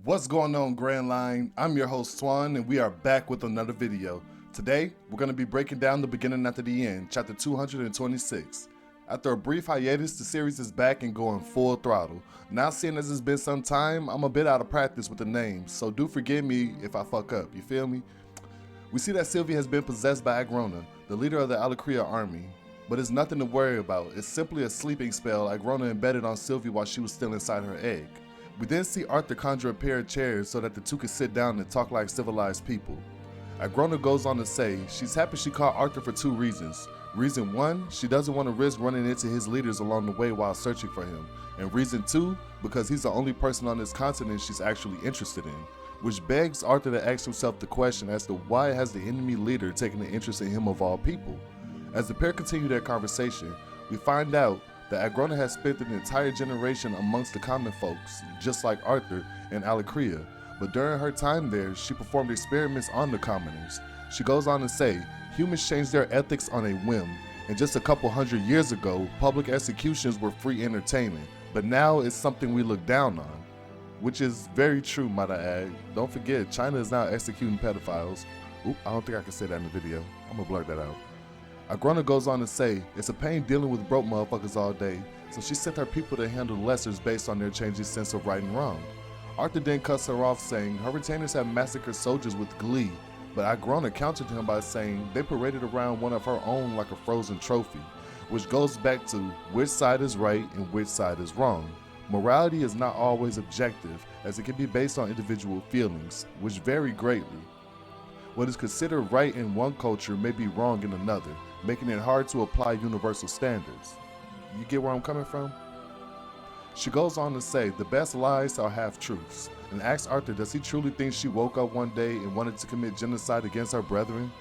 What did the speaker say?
What's going on, Grand Line? I'm your host Swan, and we are back with another video. Today, we're going to be breaking down the beginning after the end, chapter 226. After a brief hiatus, the series is back and going full throttle. Now, seeing as it's been some time, I'm a bit out of practice with the names, so do forgive me if I fuck up, you feel me? We see that Sylvie has been possessed by Agrona, the leader of the Alicrea army. But it's nothing to worry about, it's simply a sleeping spell Agrona embedded on Sylvie while she was still inside her egg. We then see Arthur conjure a pair of chairs so that the two can sit down and talk like civilized people. Agrona goes on to say she's happy she caught Arthur for two reasons. Reason one, she doesn't want to risk running into his leaders along the way while searching for him. And reason two, because he's the only person on this continent she's actually interested in. Which begs Arthur to ask himself the question as to why has the enemy leader taken an interest in him of all people. As the pair continue their conversation, we find out that Agrona has spent an entire generation amongst the common folks, just like Arthur and Alicrea, but during her time there, she performed experiments on the commoners. She goes on to say, humans changed their ethics on a whim, and just a couple hundred years ago, public executions were free entertainment, but now it's something we look down on. Which is very true, might I add. Don't forget, China is now executing pedophiles. Oop, I don't think I can say that in the video. I'm gonna blur that out. Agrona goes on to say, it's a pain dealing with broke motherfuckers all day, so she sent her people to handle lessers based on their changing sense of right and wrong. Arthur then cuts her off saying her retainers have massacred soldiers with glee, but Agrona countered him by saying they paraded around one of her own like a frozen trophy, which goes back to which side is right and which side is wrong. Morality is not always objective, as it can be based on individual feelings, which vary greatly. What is considered right in one culture may be wrong in another, making it hard to apply universal standards. You get where I'm coming from? She goes on to say the best lies are half-truths, and asks Arthur does he truly think she woke up one day and wanted to commit genocide against her brethren?